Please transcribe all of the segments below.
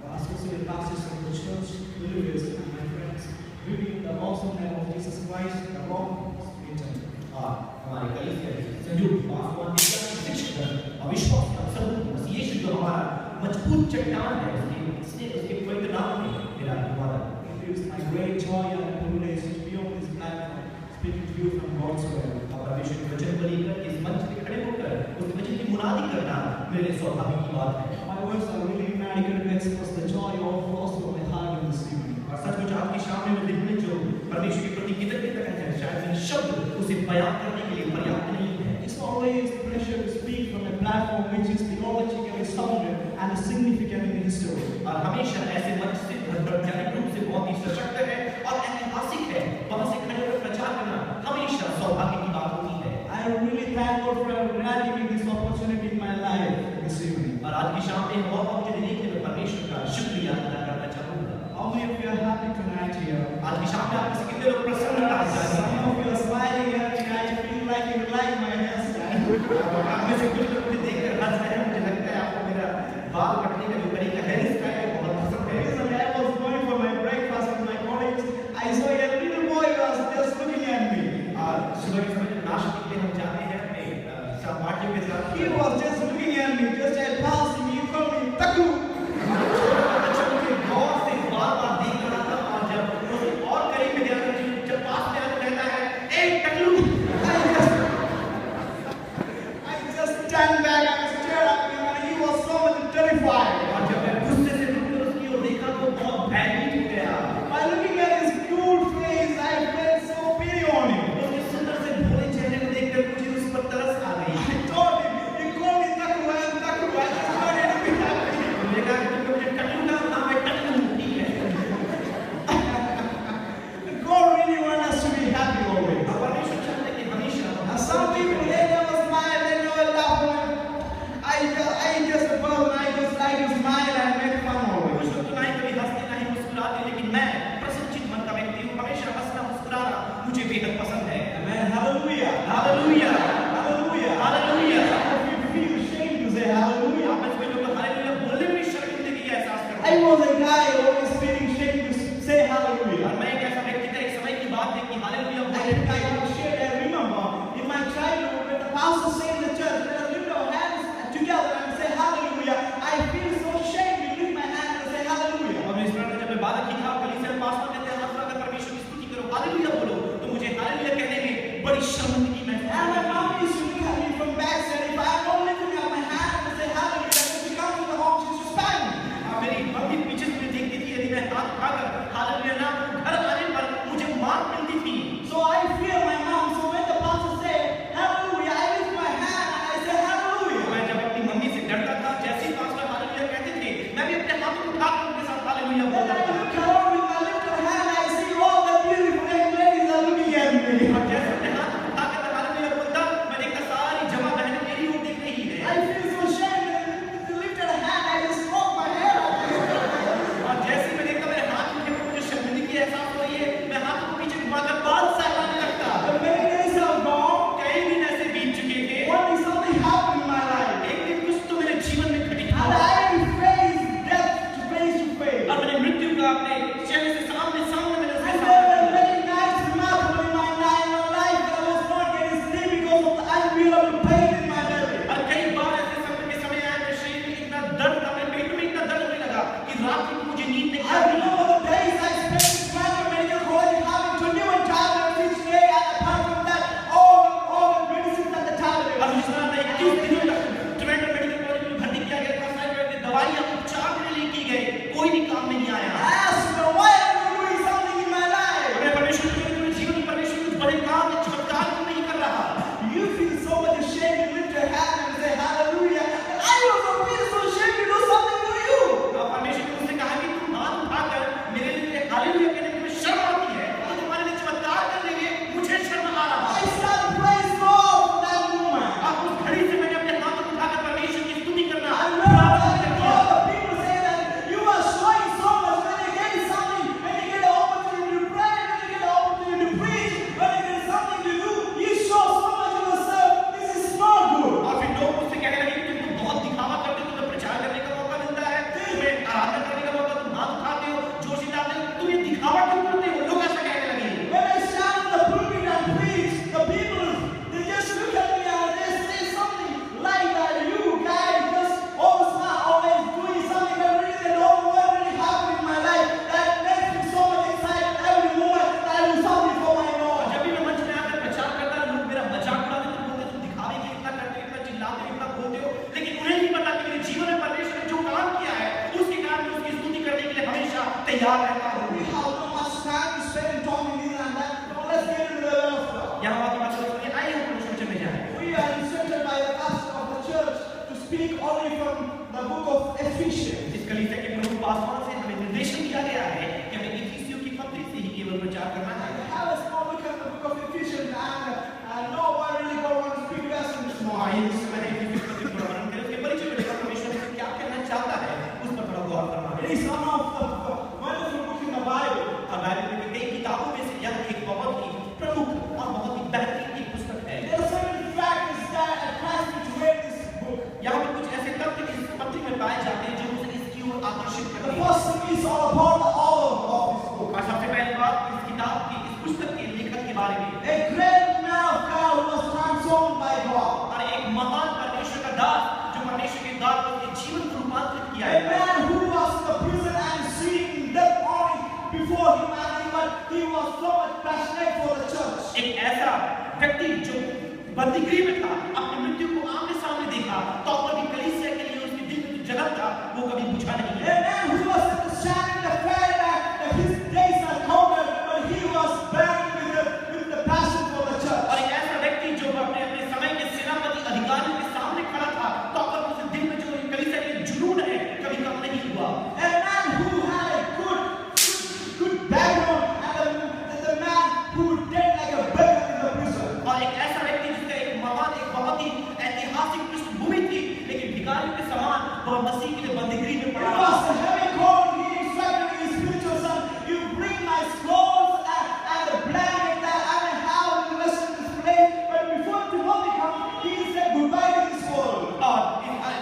Associate pastors of the church, believers, and my friends, revealing the awesome name of Jesus Christ, the Lord is written. हमारे कलीसिया के संयुक्त पासवान शिक्षक अविश्वास का सबूत मसीह यीशु जो हमारा मजबूत चट्टान है उसके पवित्र नाम में मेरा धन्यवाद। It is my great joy and privilege to be on this platform, speaking to you from God's word. और परमेश्वर के वचन को लेकर इस मंच पे खड़े होकर उस वचन की मुनादी करना मेरे लिए सौभाग्य की बात है। My words are really inadequate to express the joy of also my heart in this evening. और सचमुच आपके सामने में दिल में जो परमेश्वर के प्रति कृतज्ञता है शायद मेरे शब्द उसे बयान करने के लिए पर्याप्त नहीं है। It's always a pleasure to speak from a platform which is theologically sounded and significant in history. और हमेशा ऐसे मंच से वैज्ञानिक रूप से बहुत ही सशक्त है और ऐतिहासिक है वहां से खड़े होकर प्रचार करना हमेशा सौभाग्य की बात होती है। I really thank God for granting me this opportunity in my life this evening. और आज की शाम में बहुत मुझे देने के लिए परमेश्वर का शुक्रिया अदा करना चाहूंगा। How many of you are happy tonight here? आज की शाम में आप कितने लोग प्रसन्न हैं? Some of you are smiling here tonight, feel like you like my hairstyle. आप में से कुछ लोग मुझे देखकर हंस रहे हैं। मुझे लगता है आपको मेरा बाल कटने का जो तरीका है इसका बहुत पसंद है। When I was going for my breakfast with my colleagues, I saw a little boy was just looking at me. और सुबह के समय नाश्ते के लिए हम जाते हैं अपने सहपाठियों के साथ। He was just looking at me, just I passed him, he called me Taku. बच्चों के गौर से बार-बार देख रहा था और जब उसे और करीब में गया तो जब पास में आकर कहता है ए टकलू I just stand back and stare at him and he was so much terrified. और जब मैं गुस्से से रुककर उसकी ओर देखा तो बहुत भयभीत हो गया। By looking at his cute face, I felt so pity on him. उसके सुंदर से भोले चेहरे को देखकर मुझे उस पर तरस आ गई। I told him, he called me Taku, I am Taku, I just wanted to be happy. मैंने कहा कि मुझे टकलू का नाम है टकलू ठीक है। God really wants us to be happy always. और परमेश्वर चाहता है कि हमेशा And some people, they never smile, they never laugh. I just above and I just like to smile and make fun always. कुछ लोग तो ना ही कभी हंसते ना ही मुस्कुराते लेकिन मैं प्रसन्नचित्त मन का व्यक्ति हूँ। हमेशा हंसना मुस्कुराना मुझे बेहद पसंद है। Amen. Hallelujah. Hallelujah Hallelujah. Hallelujah. If you feel ashamed to say hallelujah. आप में से लोग हालेलुया बोलने में शर्मिंदगी का एहसास करते I हैं। was a guy always feeling ashamed to say hallelujah. और मैं एक ऐसा व्यक्ति था एक समय की बात है कि हालेलुया I बोलने में remember in my childhood when the pastor said in the church, when I lift our hands together and say hallelujah, I feel so ashamed to lift my hand and say hallelujah. और इस तरह जब मैं बालक ही था कलीसिया में पास में कहते हैं हाथ उठाकर परमेश्वर की स्तुति करो हालेलुया बोलो तो मुझे हालेलुया कहने में बड़ी शर्मिंदगी महसूस And my mom used to look at me from backside. If I don't lift up my hand and say hallelujah, then she comes to the home, she used to spank me. मेरी mummy पीछे से मुझे देखती थी यदि मैं हाथ उठाकर हालेलुया ना तो घर आने पर मुझे मार मिलती थी। So I fear my mom. So when the pastor said hallelujah, I lift my hand and I say hallelujah. मैं जब अपनी मम्मी से डरता था जैसे ही पास्टर हालेलुया कहते थे मैं भी अपने हाथ को उठाकर उनके साथ हालेलुया Then बोलता I था। look around with my lifted hand, I see all the beautiful young ladies are looking at me. और जैसे अपने हाथ को उठाकर मैं हालेलुया बोलता मैं देखता सारी जमा बहनें मेरी ओर देख रही है। I feel so ashamed that with the lifted hand, I just stroke my hair out. और जैसे ही मैं देखता मेरे हाथ में मुझे शर्मिंदगी की एहसास हो रही है मैं हाथ को पीछे घुमाकर बाल सहलाने लगता। But many days have gone. कई दिन ऐसे बीत चुके थे। One day something happened in my life. एक दिन कुछ तो मेरे जीवन में घटित And हुआ I faced death face to face. और मैंने मृत्यु का अपने चेहरे से सामने सामने मैंने उसके And सामने there were many nights remarkable in my life that I was not getting sleep because of the unbearable pain in my belly. और कई बार ऐसे समय आया मेरे शरीर में इतना दर्द था मेरे पेट में इतना दर्द होने लगा कि रात को मुझे नींद नहीं I आती। remember the days I spent in Toronto Medical College having to new tablets each day, and apart from that, all the medicines at the tablet. और जिस तरह मैं 21 दिनों तक टोरंटो मेडिकल कॉलेज में भर्ती किया गया था साइड में दवाइयां उपचार मेरे लिए की गई कोई भी काम में नहीं आया। I asked her, why are you doing something in my life? मैं परमेश्वर को मेरे जीवन में परमेश्वर कुछ बड़े काम या चमत्कार क्यों नहीं कर रहा? You feel so much ashamed to lift your hand and say hallelujah. And I also feel so ashamed to do something to you. और परमेश्वर ने मुझसे कहा कि तुम हाथ उठाकर मेरे लिए हालेलुया कहने में तुम्हें शर्म आती है तो तुम्हारे लिए चमत्कार करने में मुझे शर्म आ रहा I started praise God for that moment. अब उस घड़ी से मैंने अपने वहां से हमें निर्देशन दिया गया है कि हमें इफिसियों की पत्री से ही केवल प्रचार करना है। Have a small look at the book of Ephesians and know what really God wants to speak to us in this morning. इस समय इफिसियों की पत्री को वर्णन करें, उसके परिचय में देखा परमेश्वर से क्या कहना चाहता है, उस पर थोड़ा गौर करना है। It is one of the wonderful book in the Bible. और बाइबल की कई किताबों में से यह एक बहुत ही प्रमुख और बहुत ही बेहतरीन एक पुस्तक है। There are certain factors that attract me to read this book. यहाँ पर कुछ ऐसे तथ्य इस पत्री में पाए जाते हैं जो मुझे इसकी ओर आकर्षित The करते हैं। first thing is all about the author of this book. और सबसे पहली बात इस किताब की, इस पुस्तक के लेखक के बारे में। A great man of God who was transformed by God. और एक महान परमेश्वर का दास जो परमेश्वर के दास को अपने जीवन को रूपांतरित किया A है। man who was in the prison and seeing death only before him, but he was so much passionate for the church. एक ऐसा व्यक्ति जो बंदीगृह में था, अपनी मृत्यु को आमने सामने देखा, तो कभी कलीसिया के लिए उसके दिल में जो जलन था वो कभी बुझा नहीं A है। man who was understanding the fact that his days are counted, but he was burning with the passion for the church. और एक ऐसा व्यक्ति जो अपने अपने समय के सेनापति अधिकारियों के सामने खड़ा था, तो उसके दिल में जो कलीसिया के लिए जुनून है कभी कम नहीं हुआ। A man who had a good background, and the man who did like a beggar in the prison. और एक ऐसा व्यक्ति जिसका एक महान, एक बहुत ही ऐतिहासिक पृष्ठभूमि थी, लेकिन भिखारी के समान वह मसीह के लिए बंदीगृह में It पड़ा। was a heavy call. He instructed his spiritual son, "You bring my scrolls and the blanket that I may have in the rest of this place." But before Timothy comes, he said goodbye to this world. और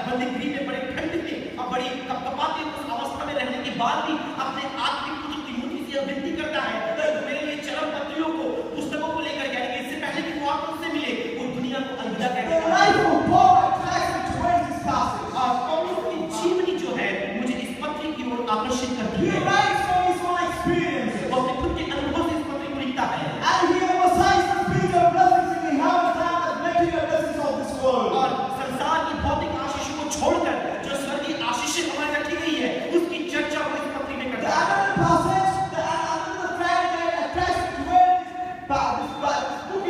बंदीगृह में बड़े ठंड में और बड़ी कपकपाती उस अवस्था में रहने के बाद भी अपने आत्मिक पुत्र तीमुथी से विनती करता है कि मेरे लिए चरम पत्रियों को, पुस्तकों को लेकर, यानी कि इससे पहले कि वो आप उनसे मिले, वो दुनिया को अलविदा The कहता है। life of Paul attracts me towards this passage. और पौलुस की जीवनी जो है मुझे इस पत्री की ओर आकर्षित करती He है। writes from his own experiences, वो अपने खुद के अनुभव से इस पत्री को लिखता है and he emphasizes the spiritual blessings in the heaven and the material blessings of this world. और संसार की भौतिक आशीषों को छोड़कर जो स्वर्गीय आशीषें हमारे रखी गई है उसकी चर्चा वो इस पत्री में The करता है। another passage, another fact that attracts me towards this book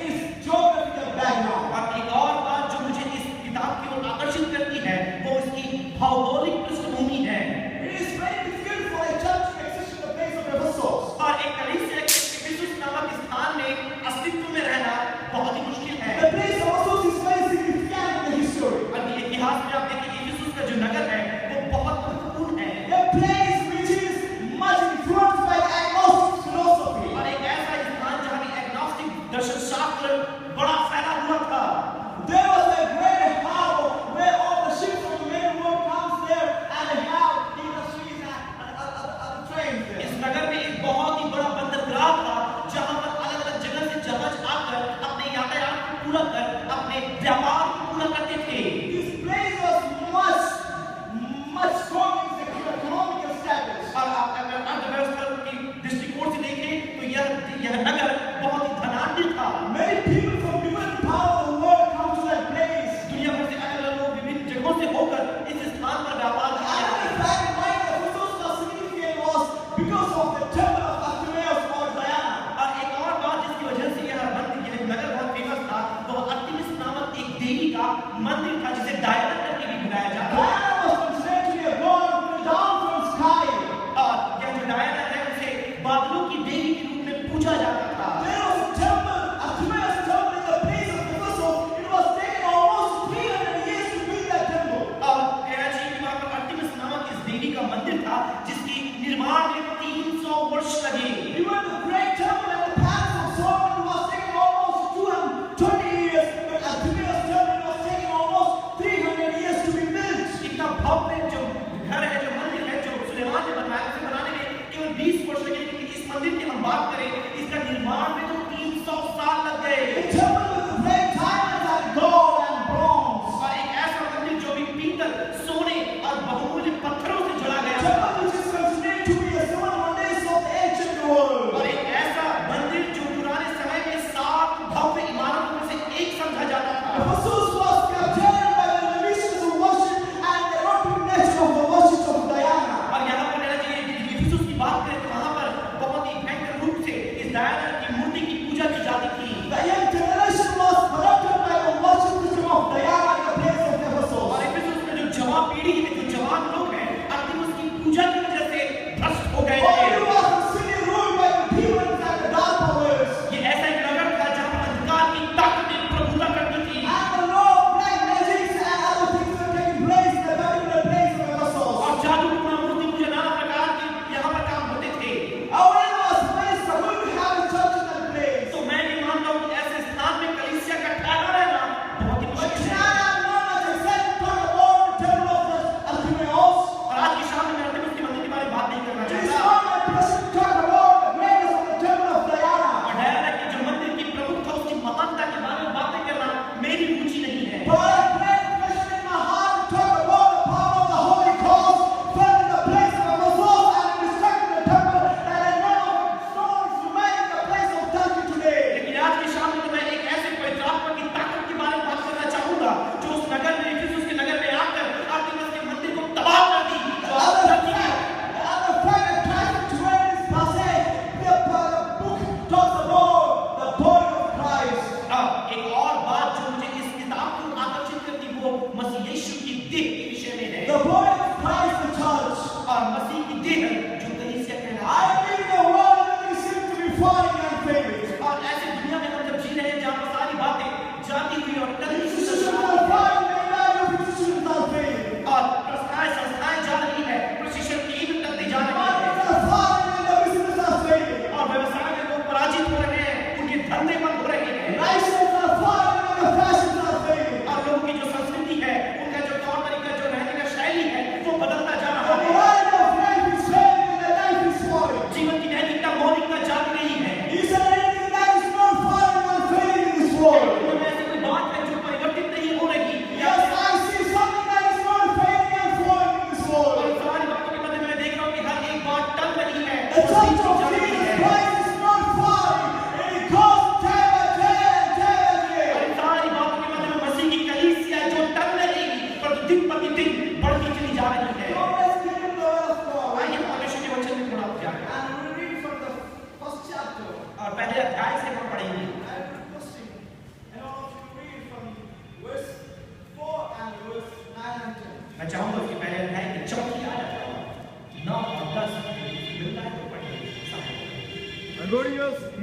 is geographical background. और एक और बात जो मुझे इस किताब की ओर आकर्षित करती है वो इसकी भौगोलिक पृष्ठभूमि है। It is very difficult for a church to exist in the place of Ephesus. और एक कलीसिया के इफिसुस नामक स्थान में अस्तित्व में रहना बहुत ही मुश्किल है। The place of Ephesus is very significant in the history. और इतिहास में आप देखिए इफिसुस का जो नगर है वो बहुत महत्वपूर्ण है। A place which is much influenced by agnostic philosophy. और एक ऐसा स्थान जहाँ की एग्नोस्टिक दर्शन शास्त्र बड़ा फैला हुआ था। There was a great harbor where all the ships from the main world comes there and they have industries and other trains there. इस नगर में एक बहुत ही बड़ा बंदरगाह था जहाँ पर अलग-अलग जगह से जहाज आकर अपने यातायात को पूरा कर अपने व्यापार को पूरा करते थे। This place was much strong in its economical status. और आप अगर अर्थव्यवस्था की दृष्टिकोण से देखें तो यह नगर बहुत ही धनाढ्य था। Many people from different parts of the world come to that place. दुनिया भर से अलग-अलग लोग विभिन्न जगहों से होकर इस स्थान पर व्यापार And करते the थे। fact why Ephesus was significant was because of the temple of Artemis or Diana. और एक और बात जिसकी वजह से यह नगर बहुत फेमस था वो आर्टेमिस नामक एक देवी का मंदिर था जिसे डायना करके भी बुलाया जाता है। Diana was considered to be a god who came down from sky. और यह जो डायना है उसे बादलों की देवी के रूप में पूजा जाता था। There was a temple, Artemis temple in the place of Ephesus. It was taken almost 300 years to build that temple. और कराची की वहां पर आर्टेमिस नामक इस देवी का मंदिर था जिसकी निर्माण में 300 वर्ष लगे। Even the great temple at the palace of Solomon was taken almost 220 years, but Artemis temple was taken almost 300 years to be built. इतना भव्य जो घर है, जो मंदिर है, जो सुलेमान ने बनवाया, उसे बनाने में केवल 20 वर्ष लगे, लेकिन इस मंदिर की हम बात करें इसका निर्माण में तो 300 साल लग A गए। temple with great diamonds and gold and bronze. और एक ऐसा मंदिर जो भी पीतल, सोने और बहुमूल्य पत्थरों से जुड़ा A गया था। temple which is considered to be a 7 wonders of the ancient world. और एक ऐसा मंदिर जो पुराने समय में 7 भव्य इमारतों में से एक समझा जाता था।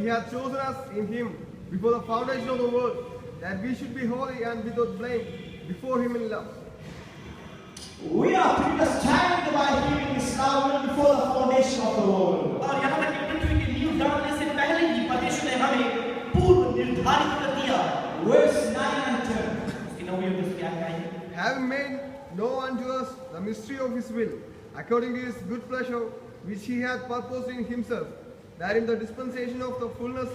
He hath chosen us in Him before the foundation of the world, that we should be holy and without blame before Him in love. We are predestined by Him in His love even before the foundation of the world. और यहाँ तक कि पृथ्वी की नींव डालने से पहले ही परमेश्वर ने हमें पूर्व निर्धारित कर दिया। Verse 9 and 10. इसकी 9वीं और 10वीं आयत है। Having made known unto us the mystery of His will, according to His good pleasure, which He hath purposed in Himself, that in the dispensation of the fullness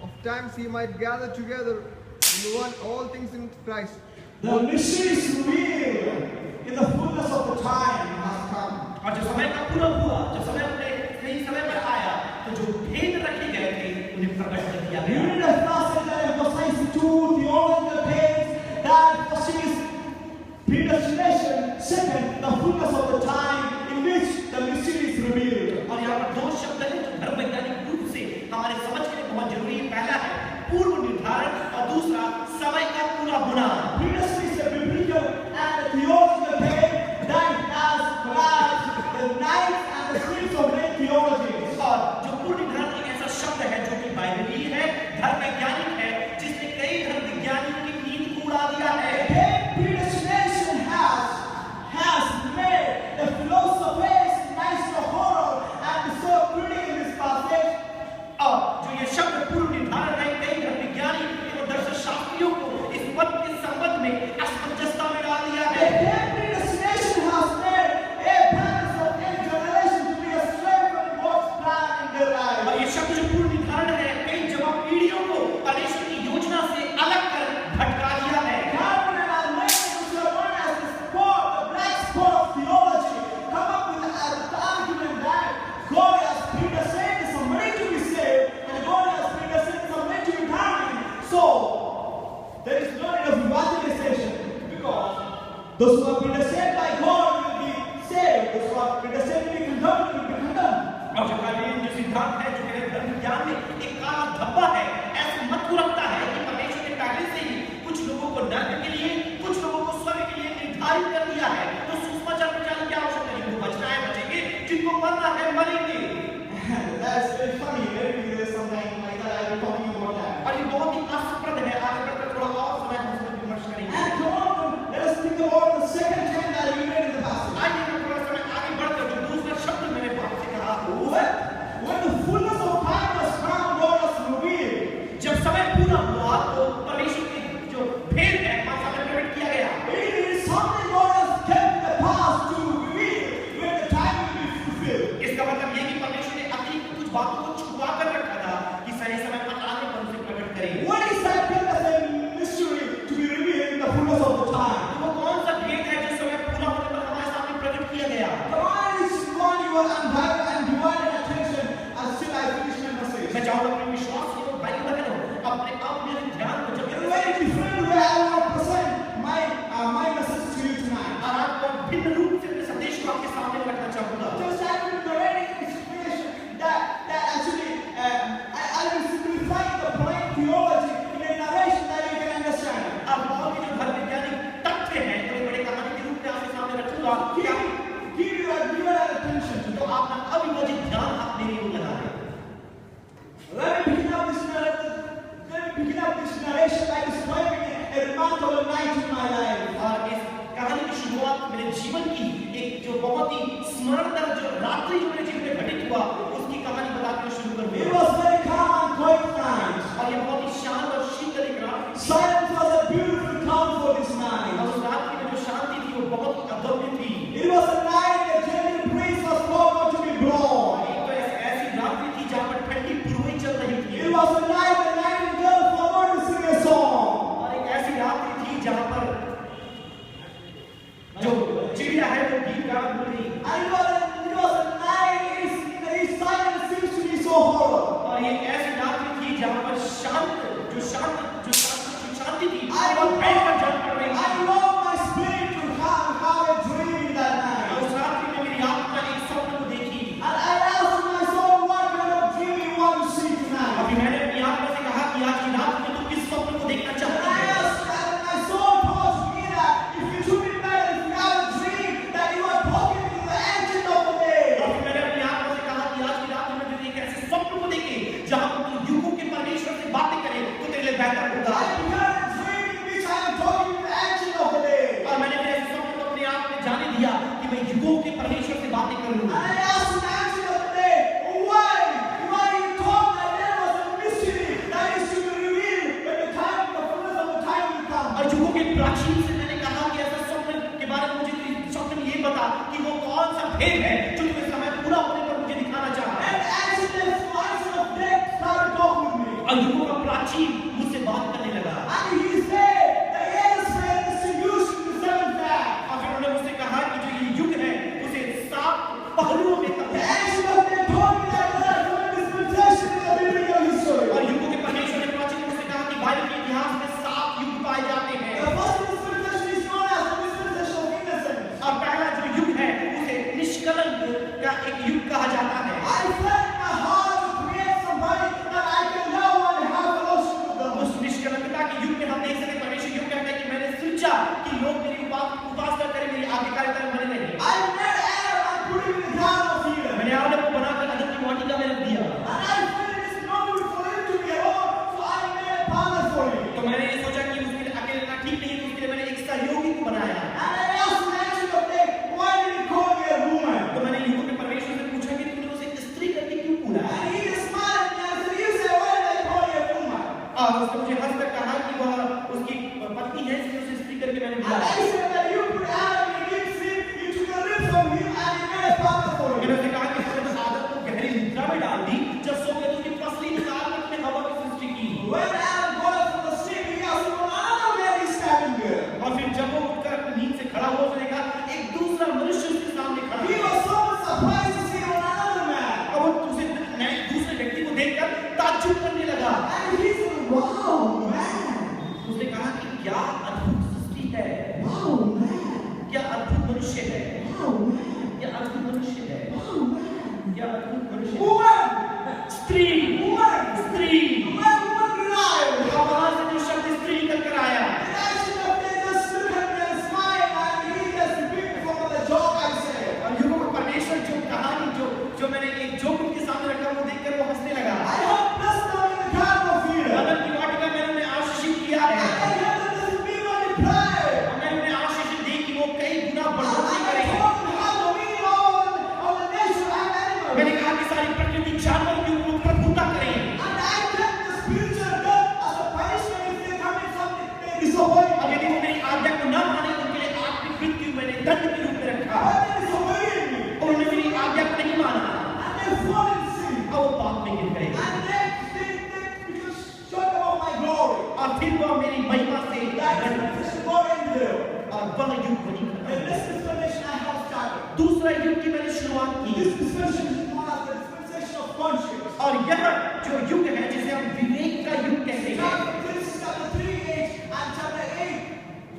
of times He might gather together in one all things in Christ. The mystery is revealed in the fullness of the time has come. और जब समय का पूरा हुआ, जब समय अपने सही समय पर आया, तो जो भेद रखे गए थे उन्हें प्रकट कर दिया You गया। read the passage that emphasizes two theological things, that first is predestination, second the fullness of the time in which the mystery is revealed. और यहाँ पर दो शब्द हैं जो धर्म वैज्ञानिक रूप से हमारे समझ के लिए बहुत जरूरी है। पहला है पूर्व निर्धारण और दूसरा समय का पूरा होना। Predestination is a biblical and a theological thing that has collapsed the night and the streams of great theologies. और जो पूर्व निर्धारण एक ऐसा शब्द है जो कि बाइबली है, धर्म वैज्ञानिक है, जिसने कई धर्म विज्ञानियों की नींद को उड़ा दिया है। Predestination has made the philosophers nice to horror and so pretty in this passage. और जो ये शब्द पूर्व निर्धारण है, कई धर्म विज्ञानी एवं दर्शन शास्त्रियों को इस पद के संबंध में असमंजसता में डाल दिया है। Predestination has made a plans of any generation to be a slave from God's plan in their life. और ये शब्द जो पूर्व निर्धारण है, कई जवाब पीढ़ियों को परमेश्वर की योजना से अलग कर भटका दिया है। Calvin and Arminius, which are known as the sport, the black sport of theology, come up with the argument that God has predestined somebody to be saved and God has predestined somebody to be damned. So, there is no need of evangelization because those who are predestined by God will be saved, those who are predestined to be condemned will be condemned. और जो Calvin जो सिद्धांत है, जो मेरे धर्म विज्ञान में एक काला धब्बा है, ऐसा मत को रखता है कि परमेश्वर ने पहले से ही कुछ लोगों को नरक के लिए, कुछ लोगों को स्वर्ग के लिए निर्धारित कर दिया है। तो सुसमाचार प्रचार की आवश्यकता है, जिनको बचना है बचेंगे, जिनको मरना है मरेंगे। That's very funny. Maybe there is something like that. I'll be talking about that. और ये बहुत ही हास्यप्रद है। आगे बढ़कर थोड़ा और समय हम इसमें विमर्श करेंगे। And come on, let us think about the second thing that we read in the passage. आइए हम थोड़ा समय आगे बढ़कर जो दूसरा शब्द मैंने आपसे कहा, When the fullness of time was come, God was revealed. जब समय पूरा हुआ तो परमेश्वर के जो भेद है हमारे सामने प्रकट किया गया। It is something God has kept in the past to reveal when the time will be fulfilled. इसका मतलब ये कि परमेश्वर ने अतीत में कुछ बातों को छुपा कर रखा था कि सही समय पर आने पर उसे प्रकट करेंगे। What is that thing as a mystery to be revealed in the fullness of the time? वो कौन सा भेद है जो समय पूरा होने पर हमारे सामने प्रकट किया गया? Come on, it's one your undivided attention until I finish my message. मैं चाहूँगा अपने विश्वास के भाई बहनों अपने आप में ध्यान को जब In a very different way, I want to present my message to you tonight. और आपको भिन्न रूप से अपने संदेश को आपके सामने रखना चाहूँगा। Just I will be narrating a situation that actually I will simplify the plain theology in a narration that you can understand. अब बहुत ही जो धर्म वैज्ञानिक तथ्य हैं तो बड़े कहानी के रूप में आपके सामने रखूंगा कि आप Give your attention to तो आपका अविभाजित ध्यान आप मेरी ओर लगा दें। Let me begin up this narration by describing a remarkable night in my life. और इस कहानी की शुरुआत मेरे जीवन की एक जो बहुत ही स्मरणकर जो रात्रि जो मेरे जीवन में घटित हुआ उसकी कहानी बताते हुए शुरू करूंगा। It was very calm and quiet night. और ये बहुत ही शांत और शीतल एक रात थी। Silence was a beautiful calm for this और night. उस रात्रि में जो शांति थी वो बहुत ही अद्भुत थी। It was a night that gentle breeze was forward to be blown. एक तो ऐसी रात्रि थी जहाँ पर ठंडी पूर्वी चल रही थी। It was a night the nightingale forward to sing a song. और एक ऐसी रात्रि थी जहाँ पर जो चिड़िया है वो गीत गा रही थी। And it was a night its silence seems to be so hollow. और एक ऐसी रात्रि थी जहाँ पर शांति थी I और भयंकर जल पड़ रही थी। love my spirit to have a dream in that night. और उस रात्रि में मेरी आत्मा ने एक स्वप्न को देखी। And I asked my soul, what kind of dream you want to see tonight? अभी मैंने अपनी आत्मा से कहा कि आज की रात में तुम किस स्वप्न को देखना And चाहती I हो? asked, and my soul told me that if it would be better if you have a dream that you are talking to the ancient of the day. और फिर मैंने अपनी आत्मा से कहा कि आज की रात में मुझे एक ऐसे स्वप्न को देखे जहाँ तुम युगों के प्राचीन से मैंने कहा कि ऐसा स्वप्न के बारे में मुझे स्वप्न में ये बता कि वो कौन सा भेद है जो तुम्हें समय पूरा होने पर मुझे दिखाना चाहा है। And actually, the voice of death started talking with me. और युगों का प्राचीन मुझसे बात करने लगा And he said, the ancient is used to seven facts. और फिर उन्होंने मुझसे कहा कि जो ये युग है उसे 7 पहलुओं में The तब्दील ancient of death told me that there are seven dispensations in the biblical history. और युगों के परमेश्वर ने प्राचीन ने मुझसे कहा कि बाइबल के इतिहास में 7 युग पाए जाते हैं The first dispensation is known as the dispensation of innocence. और पहला जो युग है उसे निष्कलंक का एक युग कहा जाता है। I felt in my heart to create somebody that I can love and have fellowship with them. उस निष्कलंकता के युग में हम देख सकते हैं परमेश्वर युग कहता है कि मैंने सोचा कि लोग मेरी उपासना करें, मेरी आज्ञाकारिता में बने रहें। I made Adam and put him in the garden of Eden. मैंने आदम को बनाकर अदन की वाटिका में रख दिया। And I felt it is not good for him to be alone, so I made a partner for him. तो मैंने ये सोचा कि उसके लिए अकेले रहना ठीक नहीं है, तो उसके लिए मैंने एक सहयोगी को बनाया। And I asked the ancient of death, why did he call me a woman? तो मैंने युगों के परमेश्वर से पूछा कि तूने उसे स्त्री करके क्यों बुलाया? And he just smiled at me and said, you say, why did I call you a woman? और उसने मुझे हंसकर कहा कि वह उसकी पत्नी है, इसलिए उसे स्त्री करके मैंने And बुलाया। I said that you put Adam in a deep sleep, you took a rib from him and you made a partner for him. मैंने उसे कहा कि तूने तो आदम को गहरी निद्रा में डाल दी, जब सो गया तो उसकी पसली निकाल कर तूने हवा की सृष्टि की। When Adam got up from the sleep, he asked, well, another man is standing there. और फिर जब वो उठकर अपनी नींद से खड़ा हुआ, उसने देखा एक दूसरा मनुष्य उसके सामने खड़ा He है। was so surprised to see another man. और वो दूसरे दूसरे व्यक्ति को देखकर ताज्जुब करने लगा। And he said, wow, man. उसने कहा कि क्या अद्भुत सृष्टि है, Wow, man. क्या अद्भुत मनुष्य है, Wow, man. क्या अद्भुत मनुष्य है, Wow, man. क्या अद्भुत मनुष्य है। Woman. स्त्री, Woman. स्त्री, Where woman derived. और वहां से जो शब्द स्त्री निकल कर आया, And I should have just look at me and smile and he just repeated from the joke I said. और युगों का परमेश्वर जो कहानी जो मैंने एक जोक उनके सामने रखा वो देखकर वो हंसने लगा। I have blessed them in the garden of Eden. अदन की वाटिका में उन्हें आशीषित किया And है। I heard that this is being multiplied. और मैं उन्हें आशीषित दी कि वो कई गुना And बढ़ोतरी I करेंगे। told them how the meaning of the nature and animals. मैंने कहा कि सारी प्रकृति जानवर के ऊपर प्रभुता करें। And I kept the spiritual death as a punishment if they commit something they disobey. और यदि वो मेरी आज्ञा को न माने तो उनके लिए आत्मिक मृत्यु मैंने दंड के रूप में रखा। But they disobeyed me. और उन्होंने मेरी आज्ञा को नहीं माना And they fall in sin. और वो पाप में गिर गए। And they become short about my glory. और फिर वो मेरी महिमा से That is the God in there. और वह युग बनी। And this dispensation I have started. दूसरा युग की मैंने शुरुआत की। This dispensation is known as the dispensation of conscience. और यह जो युग है जिसे हम विवेक का युग कहते हैं। Genesis chapter 3:8 and chapter 8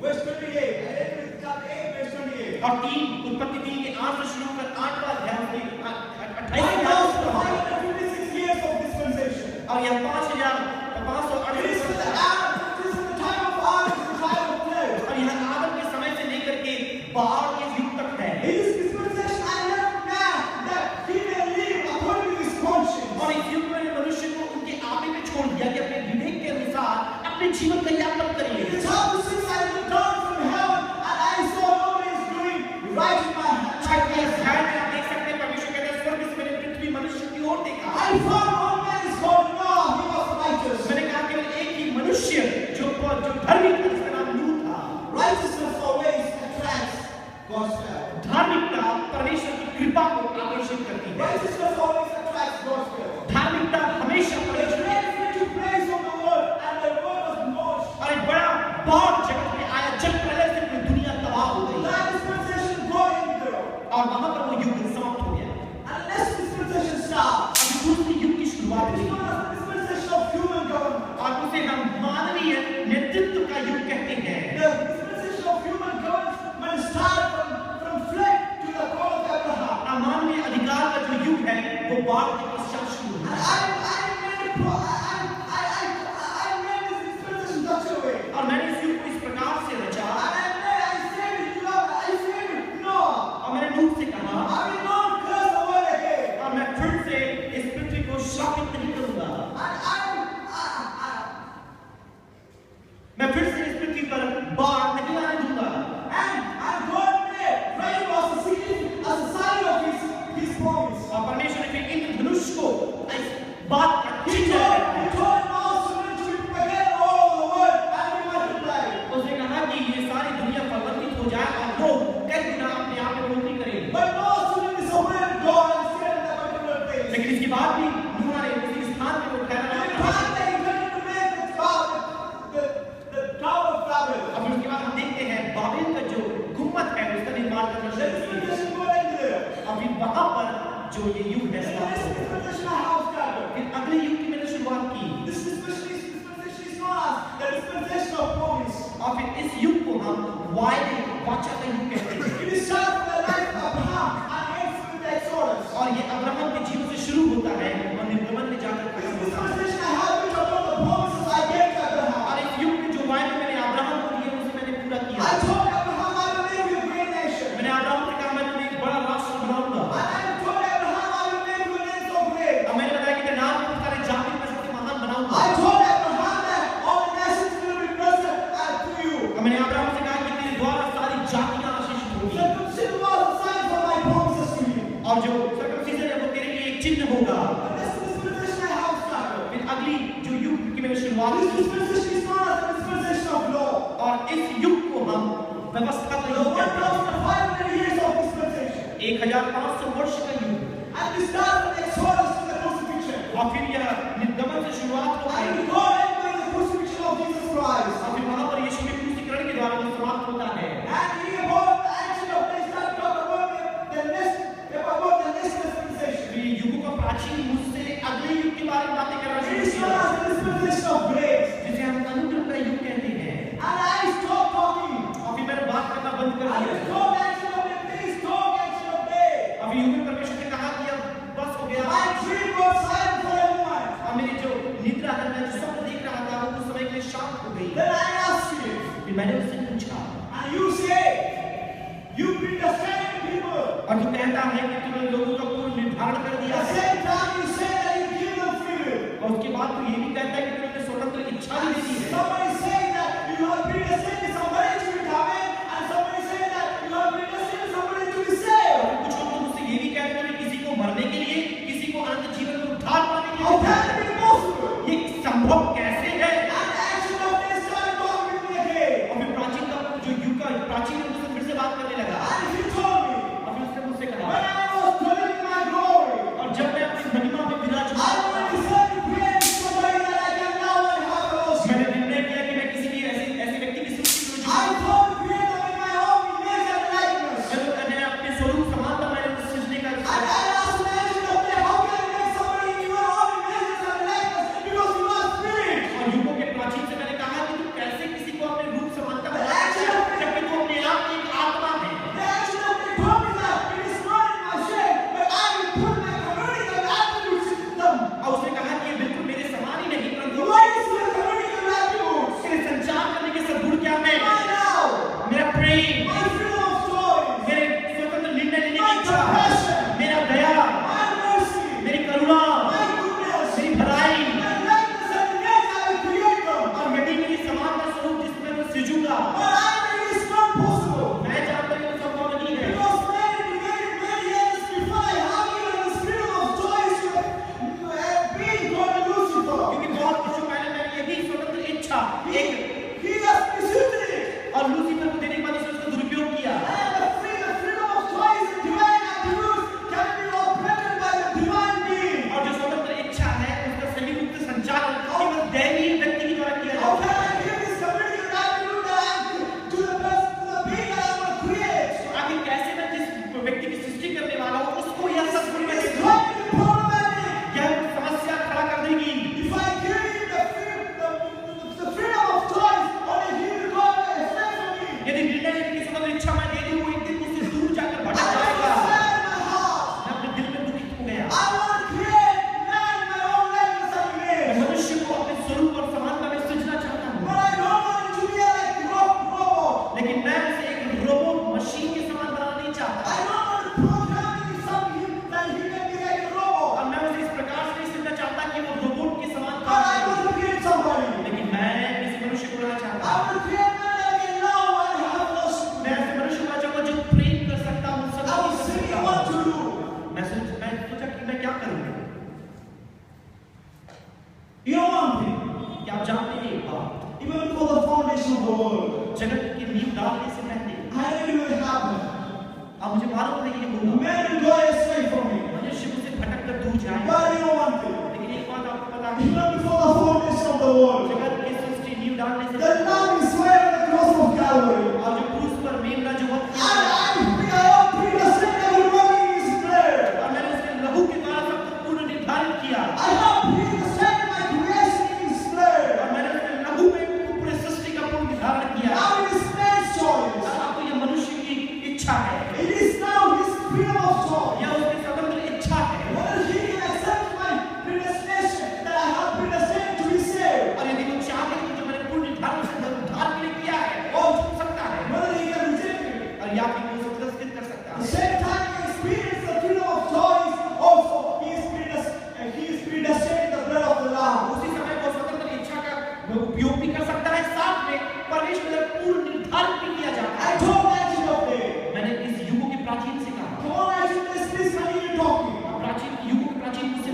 verse 28. I read with chapter 8 verse 28. और 3 उत्पत्ति 3 के 8 से शुरू कर 8वां अध्याय से 28 1,556 years of dispensation. और यह It is 5,538 from the Adam, it is from the time of Adam to the time of Noah. और यह आदम के समय से लेकर के बाढ़ के युग तक है। In this dispensation, I left man that he may live according to his conscience. और इस युग में मनुष्य को उनके आपे में छोड़ दिया कि अपने विवेक के अनुसार अपने जीवन का यापन In करिए। chapter 6, I looked down from heaven and I saw nobody is doing right in my छठवें hand. अध्याय में आप देख सकते हैं परमेश्वर कहता है स्वर्ग से मैंने पृथ्वी मनुष्य की ओर देखा। I found one man is called Noah, he was righteous. मैंने कहा केवल एक ही मनुष्य जो धार्मिक था जिसका नाम नूह था। Righteousness always attracts God's favor. धार्मिकता परमेश्वर की कृपा को आकर्षित करती है। Righteousness always attracts God's favor. धार्मिकता हमेशा They परमेश्वर made me to praise of the word and the word was launched. और एक बड़ा बाढ़ जगत में आया जब प्रलय से पूरी दुनिया तबाह हो गई That dispensation going there. और वहां पर वो युग समाप्त हो गया। And next dispensation starts. अब दूसरी युग की शुरुआत It's हुई known as the dispensation of human government. और उसे हम मानवीय नेतृत्व का युग कहते हैं। The dispensation of human government starts from flood to the call of Abraham. मानवीय अधिकार का जो युग है वो बाढ़ के पश्चात शुरू And हुआ। I made this dispensation such a way. और मैंने इस युग को इस प्रकार से रचा And I said it, Noah, और मैंने नूह से कहा I will not curse the word again. और मैं फिर से इस पृथ्वी को शापित नहीं करूंगा। मैं फिर से इस पृथ्वी पर बाढ़ नहीं आने दूंगा। And God made rain was a sign of his promise. और परमेश्वर ने फिर इंद्रधनुष को इस बात का He चिन्ह told Noah's children to prepare all the word and be multiplied. उसने कहा कि ये जो ये युग है And समाप्त this हो गया। dispensation I have started. फिर अगले युग की मैंने शुरुआत की This dispensation is known as the dispensation of promise. और फिर इस युग को हम वायदे वाचा का युग कहते हैं। It is started from the life of Abraham and ends with the Exodus. और ये अब्राहम के जीवन से शुरू होता है और निर्गमन में जाकर This खत्म होता है। dispensation I have built upon the promises I gave to Abraham. और इस युग में जो वायदे मैंने अब्राहम को दिए उसे मैंने पूरा I किया। told Abraham I will make you a great nation. मैंने अब्राहम से कहा मैं तुम्हें एक बड़ा राष्ट्र बनाऊंगा। And I told Abraham I will make you a nation so great. और मैंने बताया कि तेरे नाम को सारे जाति में सबसे महान बनाऊंगा। I told Abraham that all the nations will be blessed through you. और मैंने अब्राहम से कहा कि तेरे द्वारा सारी जातियां आशीषित होंगी। Circumcision was a sign for my promises to you. और जो सर्कमसीजन है वो तेरे लिए एक चिन्ह होगा। And this dispensation I have started. फिर अगली जो युग की मैंने शुरुआत This की dispensation is known as the dispensation of law. और इस युग को हम व्यवस्था का The युग कहते हैं। 1,500 years of dispensation. 1500 वर्ष का युग And we start from Exodus to the crucifixion. और फिर यह निर्गमन से शुरुआत होती And है we go end by the crucifixion of Jesus Christ. और फिर वहां पर यीशु के क्रूसीकरण के द्वारा वो समाप्त होता है। And we about the action of days start talk about the next dispensation. फिर युगों का प्राचीन मुझसे अगले युग के बारे में बातें करना It शुरू is known किया as the dispensation of grace. जिसे हम अनुग्रह का युग कहते हैं। And I stopped talking. और फिर मैंने बात करना बंद कर I दिया। just told action of the days, talk action of day. अभी युग में परमेश्वर ने कहा कि अब बस हो गया। My dream was silent for a moment. और मेरी जो निद्रा है मैं जो स्वप्न देख रहा था वो कुछ समय के लिए शांत हो गई। Then I asked you, फिर मैंने उससे पूछा and you say, you bring the same people. और तू कहता है कि तूने लोगों का पूर्ण निर्धारण कर At दिया the है same time, you say that you give them freedom. और उसके बाद तू ये भी कहता है कि तूने उन्हें स्वतंत्र इच्छा भी दे दी है। Somebody saying that you have been destined somebody to be coming, and somebody saying that you have been destined somebody to be saved. कुछ लोग तो मुझसे ये भी कहते हैं कि किसी को मरने के लिए किसी को अनंत जीवन में उद्धार पाने के How लिए can it be possible? ये संभव कैसे है? And the action of this started talking with me again. और फिर प्राचीन का जो युग का प्राचीन है उससे फिर से बात करने लगा And he told me, और फिर उसने मुझसे when कहा I was dwelling in my glory, और जब मैं अपनी महिमा में I विराजमान था decided to create somebody that I can now and have fellowship. मैंने निर्णय किया कि मैं किसी भी ऐसे व्यक्ति की सृष्टि करूं I thought to create them in my own image and likeness. मैंने अपने स्वरूप समानता मैंने उस सृजने का And I asked the angel of death, how can you make somebody in your own images and likeness? Because you are spirit. और युगों के प्राचीन से मैंने कहा कि तू कैसे किसी को अपने रूप समानता बना सकता है जबकि तू अपने आप में एक आत्मा है The angel of death told me that it is not in my shape, but I will put my communicative attributes in them. और उसने कहा कि ये बिल्कुल मेरे समान ही नहीं परंतु What is your communicative attributes? मेरे संचार करने के सद्गुण क्या है My love, मेरा प्रेम my freedom of choice, मेरे स्वतंत्र निर्णय लेने my की इच्छा compassion, मेरा दया my mercy, मेरी करुणा my goodness, मेरी भलाई my likeness and image I will create them. और यदि मेरी समानता स्वरूप जिसमें मैं सृजूंगा But I know it is not possible. मैं जानता हूं कि वो संभव नहीं है Because many years before I have even the spirit of choice being called Lucifer. क्योंकि बहुत वर्षों पहले मैंने यही स्वतंत्र इच्छा एक He has pursued it. और लूसीफर को देने के बाद उसने उसका दुरुपयोग किया And the freedom of choice and divine attributes can be operated by the divine being. और जो स्वतंत्र इच्छा है उसका सही रूप से संचालन केवल दैवीय व्यक्ति के द्वारा किया How जाता can है I give this communicative attribute that I am to the best, to the being that I want to create? आखिर कैसे मैं जिस व्यक्ति की सृष्टि करने वाला हूं उसको यह सब पूरी It is मैं going to be problematic. यह समस्या खड़ा कर देगी If I give him the freedom of choice, only he will go astray from me. यदि निर्णय लेने की स्वतंत्र इच्छा मैं दे दूं वो एक दिन मुझसे दूर जाकर I भटक was जाएगा sad in my heart. मैं अपने दिल में दुखित हो गया I want to create man in my own likeness and मैं image. मनुष्य को अपने स्वरूप और समानता में सृजना चाहता हूं But I don't want it to be like robot. लेकिन मैं उसे एक रोबोट मशीन के समान बनाना नहीं चाहता I don't want to program in something that he can be like a robot. और मैं उसे इस प्रकार से नहीं सीखना चाहता कि वो रोबोट के समान But काम I करे want to create somebody. लेकिन मैं इस मनुष्य को बनाना चाहता I हूं want to create man that can love and have fellowship with मैं me. ऐसे मनुष्य को चाहूंगा जो प्रेम कर सकता हूं I सदा was कर thinking सकता what हूं to do. मैं सोचा कि मैं क्या करूं You know one thing? क्या आप जानते हैं एक बात Even before the foundation of the world, जगत की नींव डालने से पहले I knew it would happen. अब मुझे मालूम था ये होगा Man will go astray from me. मनुष्य मुझसे भटक कर दूर जाएगा But you know one thing? लेकिन एक बात आपको पता है Even before the foundation of the world, जगत की सृष्टि नींव डालने से the lamb is slain on the cross of Calvary. और जो क्रूस पर मेमना जो वक्त And I am predestined everybody in his prayer. और मैंने उसके पूर्व निर्धारित भी किया जाता I है। told Magic of day. मैंने इस युगों के प्राचीन से कहा, Come on, Magic, let's please continue talking. प्राचीन युगों के प्राचीन मुझसे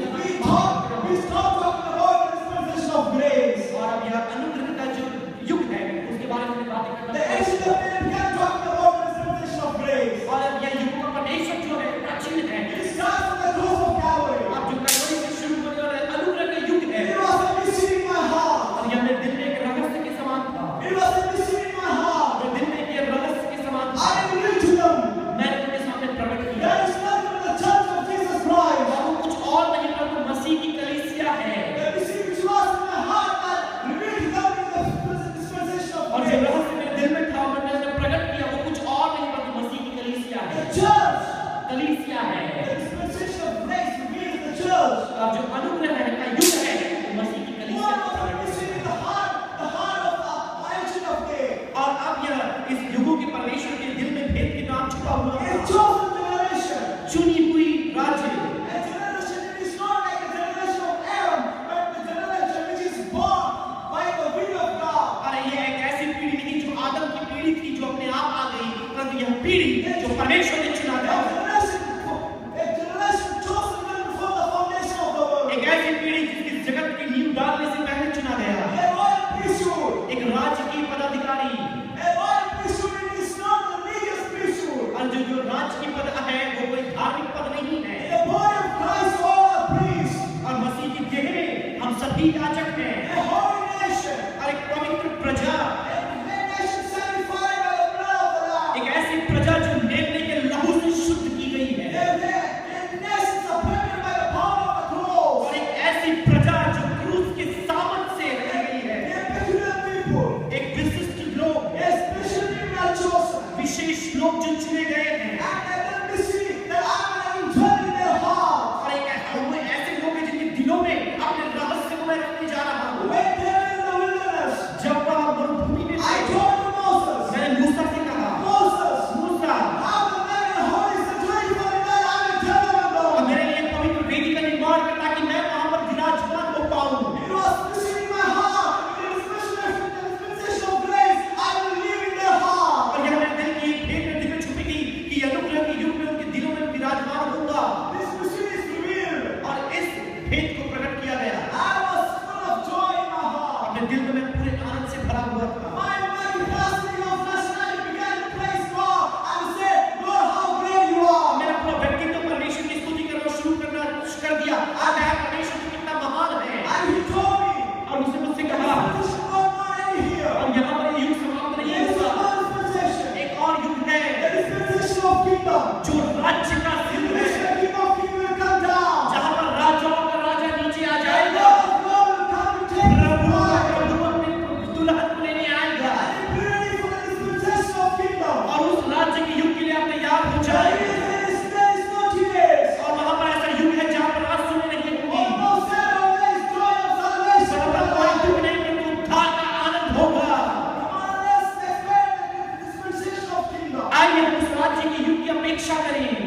We stop talking about the dispensation of grace. और अब यह अनुग्रह का जो युग है उसके बारे में बातें The करना ancient of days began talking about the dispensation of grace. और अब यह युग का परमेश्वर जो है प्राचीन है। It starts from the cross of Calvary. अब जो कलवरी से शुरू होने वाला अनुग्रह का युग है It was a mystery in my heart. और यह मेरे दिल में एक रहस्य के समान था। It was a mystery in my heart. मेरे दिल में एक रहस्य के समान था। I revealed to them. मैंने उनके सामने प्रकट किया। There is nothing but the church of Jesus Christ. और वो कुछ और नहीं परंतु मसीह की कलीसिया है। The mystery which was in my heart that revealed to them in the dispensation of और जो grace. रहस्य मेरे दिल में था मैंने उसे प्रकट किया वो कुछ और नहीं परंतु मसीह की कलीसिया The है। church. कलीसिया है। The dispensation of grace reveals the church. और जो अनुग्रह है का युग है वो मसीह की कलीसिया What को was the प्रकट mystery in करता the heart of the ancient of days? है। और अब यह इस युगों के परमेश्वर के दिल में भेद के नाम छुपा हुआ A है। chosen generation. चुनी हुई राज्य A generation that is not like the generation of Aaron, but the generation which is born by the will of God. अरे ये एक ऐसी पीढ़ी नहीं जो आदम की पीढ़ी थी जो अपने आप आ गई परंतु यह पीढ़ी जो परमेश्वर ने चुना था A generation chosen even before the foundation of the world. एक ऐसी पीढ़ी जिसकी जगत की नींव डालने से पहले चुना गया A royal priesthood. एक राज्य की पदाधिकारी A royal priesthood is not a religious priesthood. और जो राज्य की पद है वो कोई धार्मिक पद नहीं है The body of Christ, all are priests. और मसीह की देह में हम सभी याजक हैं A holy nation. और एक पवित्र प्रजा A nation sanctified by the blood of the Lamb. एक ऐसी प्रजा जो मेमने के लहू से शुद्ध की गई है A nation separated by the power of the cross. और एक ऐसी प्रजा जो क्रूस के सामर्थ से रह गई है A peculiar people. एक विशिष्ट लोग A special people are chosen. विशेष लोग जो चुने गए हैं And let them be seen that I am dwell in their heart. और एक वो ऐसे लोग हैं जिनके दिलों में अपने रहस्य को मैं रखने जा रहा हूँ When they were in the wilderness, जब वह मरुभूमि में I थे told Moses, मैंने मूसा से कहा Moses, Musa how the man in holy situation for the I will tell them और about. मेरे लिए पवित्र वेदी का निर्माण कर ताकि मैं वहां पर विराजमान हो पाऊं It was written in my heart, in the dispensation of grace, I will live in their heart. और यह मेरे दिल की एक भेद में दिल में छुपी थी कि अनुग्रह के युग में उनके दिलों में विराजमान होऊंगा This mystery is revealed. और इस भेद को प्रकट किया गया I was full of joy in my heart. अपने दिल में मैं पूरे आनंद से भरा हुआ था My capacity of last night began to praise God and say, Lord, how great you are. मेरा पूरा व्यक्तित्व परमेश्वर की स्तुति करना शुरू कर दिया आज है परमेश्वर जो कितना महान है And he told me, और उसने मुझसे कहा this is not mine here. और यहाँ पर ये युग समाप्त नहीं There is होगा another dispensation. एक और युग है The dispensation of kingdom. जो राज्य का युग The है king of kings will come down. जहाँ पर राजाओं का राजा नीचे आ And जाएगा God of God will come to take his Prabhu bride. प्रभु अपने दुल्हन को लेने आएगा And be ready for the dispensation of kingdom. और उस राज्य के युग के लिए आप तैयार हो There जाए is no tears. और वहाँ पर ऐसा युग है जहाँ पर आंसू नहीं होंगी Oh, no sorrow, there is joy of salvation. वहाँ पर कोई दुख नहीं परंतु उद्धार का आनंद होगा Come on, let's expect the dispensation of kingdom. आइए हम उस राज्य के युग की अपेक्षा करें